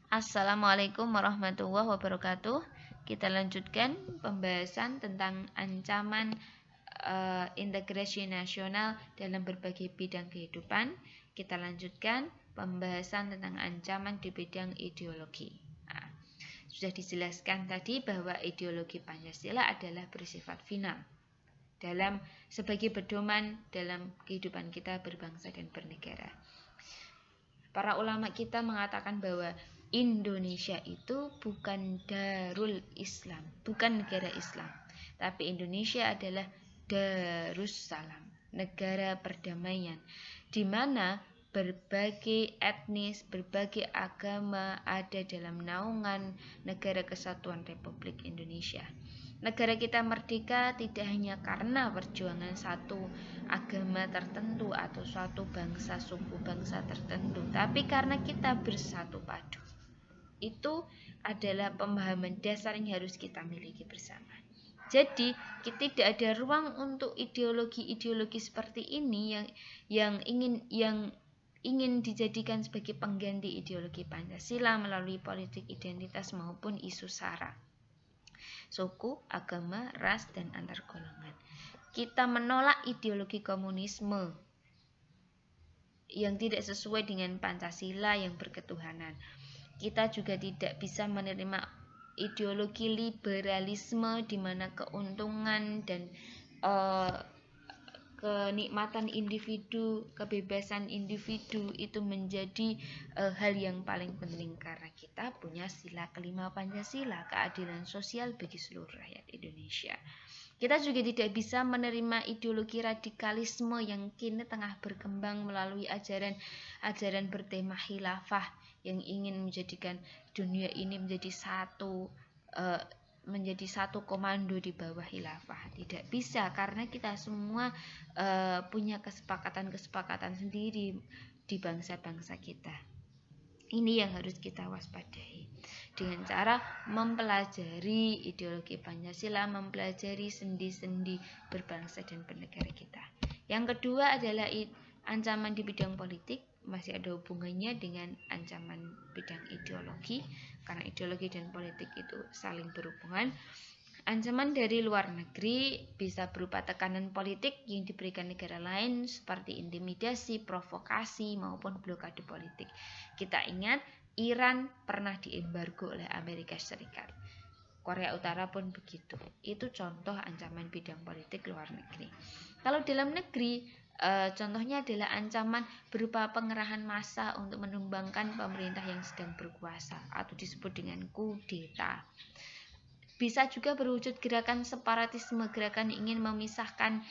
Assalamualaikum warahmatullahi wabarakatuh. Kita lanjutkan pembahasan tentang ancaman integrasi nasional dalam berbagai bidang kehidupan. Kita lanjutkan pembahasan tentang ancaman di bidang ideologi. Nah, sudah dijelaskan tadi bahwa ideologi Pancasila adalah bersifat final dalam sebagai pedoman dalam kehidupan kita berbangsa dan bernegara. Para ulama kita mengatakan bahwa Indonesia itu bukan Darul Islam, bukan negara Islam, tapi Indonesia adalah Darussalam, negara perdamaian, di mana berbagai etnis, berbagai agama ada dalam naungan Negara Kesatuan Republik Indonesia. Negara kita merdeka tidak hanya karena perjuangan satu agama tertentu atau suatu bangsa, suku bangsa tertentu, tapi karena kita bersatu padu. Itu adalah pemahaman dasar yang harus kita miliki bersama. Jadi, tidak ada ruang untuk ideologi-ideologi seperti ini yang ingin dijadikan sebagai pengganti ideologi Pancasila melalui politik identitas maupun isu SARA. Suku, agama, ras, dan antar golongan. Kita menolak ideologi komunisme yang tidak sesuai dengan Pancasila yang berketuhanan. Kita juga tidak bisa menerima ideologi liberalisme di mana keuntungan dan kenikmatan individu, kebebasan individu itu menjadi hal yang paling penting karena kita punya sila kelima Pancasila, keadilan sosial bagi seluruh rakyat Indonesia. Kita juga tidak bisa menerima ideologi radikalisme yang kini tengah berkembang melalui ajaran bertema khilafah yang ingin menjadikan dunia ini menjadi satu komando di bawah khilafah. Tidak bisa karena kita semua punya kesepakatan sendiri di bangsa-bangsa kita. Ini yang harus kita waspadai dengan cara mempelajari ideologi Pancasila, mempelajari sendi-sendi berbangsa dan bernegara kita. Yang kedua adalah ancaman di bidang politik, masih ada hubungannya dengan ancaman bidang ideologi, karena ideologi dan politik itu saling berhubungan. Ancaman dari luar negeri bisa berupa tekanan politik yang diberikan negara lain seperti intimidasi, provokasi, maupun blokade politik. Kita ingat Iran pernah diembargo oleh Amerika Serikat. Korea Utara pun begitu. Itu contoh ancaman bidang politik luar negeri. Kalau dalam negeri, contohnya adalah ancaman berupa pengerahan massa untuk menumbangkan pemerintah yang sedang berkuasa atau disebut dengan kudeta. Bisa juga berwujud gerakan separatisme, gerakan ingin memisahkan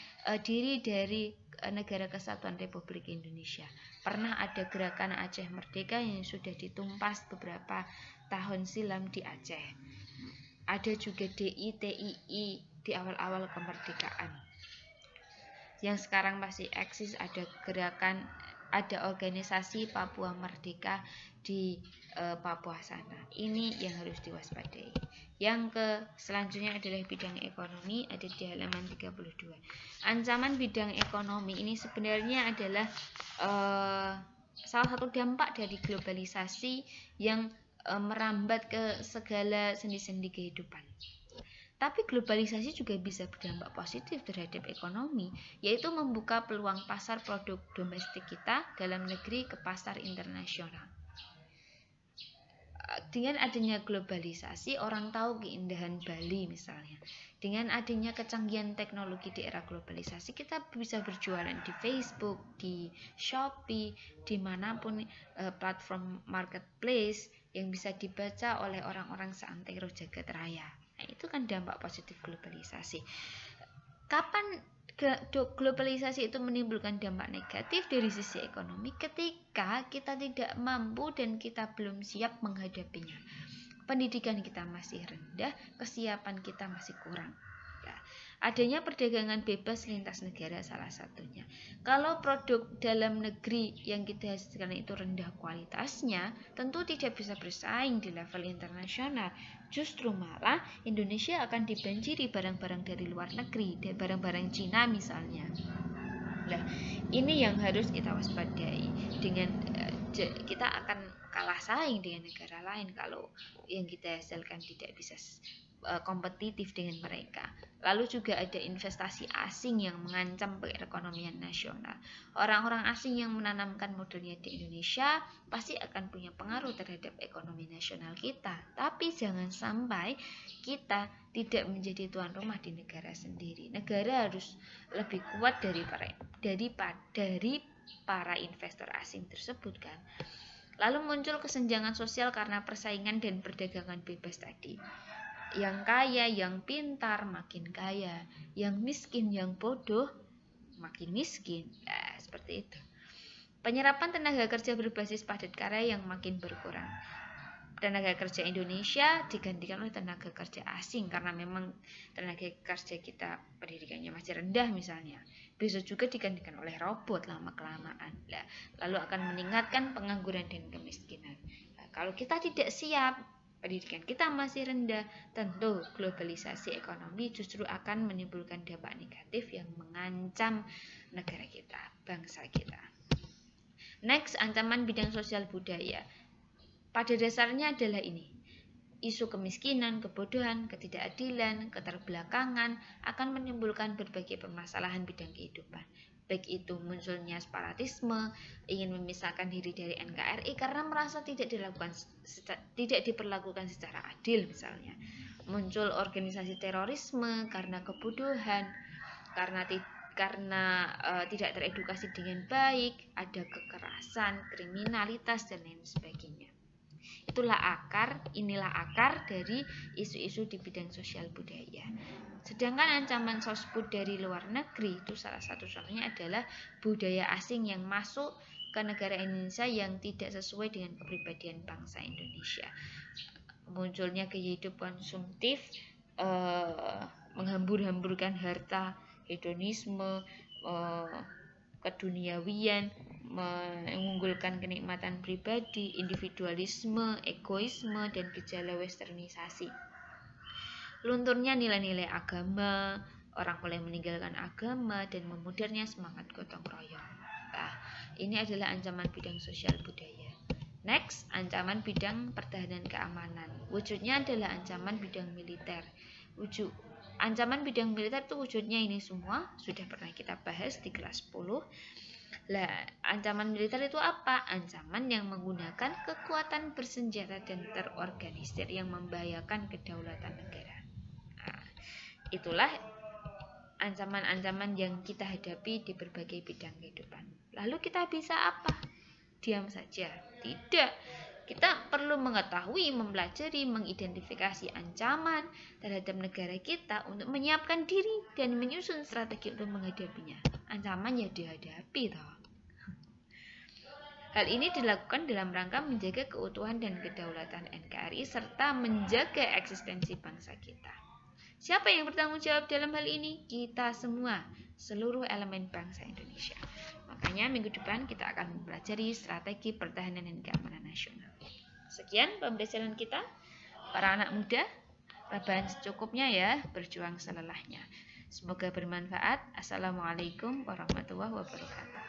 diri dari Negara Kesatuan Republik Indonesia. Pernah ada gerakan Aceh Merdeka yang sudah ditumpas beberapa tahun silam di Aceh. Ada juga DITII di awal-awal kemerdekaan. Yang sekarang masih eksis, ada organisasi Papua Merdeka di Papua sana. Ini yang harus diwaspadai. Selanjutnya adalah bidang ekonomi, ada di halaman 32. Ancaman bidang ekonomi ini sebenarnya adalah salah satu dampak dari globalisasi yang merambat ke segala sendi-sendi kehidupan. Tapi globalisasi juga bisa berdampak positif terhadap ekonomi, yaitu membuka peluang pasar produk domestik kita dalam negeri ke pasar internasional. Dengan adanya globalisasi, orang tahu keindahan Bali misalnya. Dengan adanya kecanggihan teknologi di era globalisasi, kita bisa berjualan di Facebook, di Shopee, dimanapun platform marketplace yang bisa dibaca oleh orang-orang seantero jagat raya. Nah, itu kan dampak positif globalisasi. Kapan globalisasi itu menimbulkan dampak negatif dari sisi ekonomi? Ketika kita tidak mampu dan kita belum siap menghadapinya. Pendidikan kita masih rendah, kesiapan kita masih kurang. Adanya perdagangan bebas lintas negara salah satunya. Kalau produk dalam negeri yang kita hasilkan itu rendah kualitasnya, tentu tidak bisa bersaing di level internasional. Justru malah Indonesia akan dibanjiri barang-barang dari luar negeri, dari barang-barang Cina misalnya. Nah, ini yang harus kita waspadai. Dengan kita akan kalah saing dengan negara lain kalau yang kita hasilkan tidak bisa kompetitif dengan mereka. Lalu juga ada investasi asing yang mengancam perekonomian nasional. Orang-orang asing yang menanamkan modalnya di Indonesia pasti akan punya pengaruh terhadap ekonomi nasional kita. Tapi jangan sampai kita tidak menjadi tuan rumah di negara sendiri. Negara harus lebih kuat dari para investor asing tersebut kan. Lalu muncul kesenjangan sosial karena persaingan dan perdagangan bebas tadi. Yang kaya, yang pintar makin kaya, yang miskin, yang bodoh makin miskin. Nah, seperti itu. Penyerapan tenaga kerja berbasis padat karya yang makin berkurang. Tenaga kerja Indonesia digantikan oleh tenaga kerja asing karena memang tenaga kerja kita pendidikannya masih rendah misalnya. Besok juga digantikan oleh robot lama-kelamaan. Lalu akan meningkatkan pengangguran dan kemiskinan. Nah, kalau kita tidak siap, pendidikan kita masih rendah, tentu globalisasi ekonomi justru akan menimbulkan dampak negatif yang mengancam negara kita, bangsa kita. Next, ancaman bidang sosial budaya. Pada dasarnya adalah ini. Isu kemiskinan, kebodohan, ketidakadilan, keterbelakangan akan menimbulkan berbagai permasalahan bidang kehidupan. Baik itu munculnya separatisme, ingin memisahkan diri dari NKRI karena merasa tidak diperlakukan secara adil misalnya. Muncul organisasi terorisme karena kebodohan, karena tidak teredukasi dengan baik, ada kekerasan, kriminalitas dan lain sebagainya. Inilah akar dari isu-isu di bidang sosial budaya. Sedangkan ancaman sosbud dari luar negeri itu salah satu contohnya adalah budaya asing yang masuk ke negara Indonesia yang tidak sesuai dengan kepribadian bangsa Indonesia. Munculnya gaya hidup konsumtif, menghambur-hamburkan harta, hedonisme, keduniawian, mengunggulkan kenikmatan pribadi, individualisme, egoisme, dan gejala westernisasi. Lunturnya nilai-nilai agama, orang mulai meninggalkan agama, dan memudarnya semangat gotong royong. Nah, ini adalah ancaman bidang sosial budaya. Next, ancaman bidang pertahanan keamanan. Wujudnya adalah ancaman bidang militer. Ancaman bidang militer itu wujudnya ini semua sudah pernah kita bahas di kelas 10. Lah, ancaman militer itu apa? Ancaman yang menggunakan kekuatan bersenjata dan terorganisir yang membahayakan kedaulatan negara. Nah, itulah ancaman-ancaman yang kita hadapi di berbagai bidang kehidupan. Lalu kita bisa apa? Diam saja? Tidak. Kita perlu mengetahui, mempelajari, mengidentifikasi ancaman terhadap negara kita untuk menyiapkan diri dan menyusun strategi untuk menghadapinya. Ancaman ya dihadapi toh. Hal ini dilakukan dalam rangka menjaga keutuhan dan kedaulatan NKRI serta menjaga eksistensi bangsa kita. Siapa yang bertanggung jawab dalam hal ini? Kita semua, seluruh elemen bangsa Indonesia. Makanya minggu depan kita akan mempelajari strategi pertahanan dan keamanan nasional. Sekian pembelajaran kita, para anak muda. Rebahan secukupnya ya, berjuang selelahnya. Semoga bermanfaat. Assalamualaikum warahmatullahi wabarakatuh.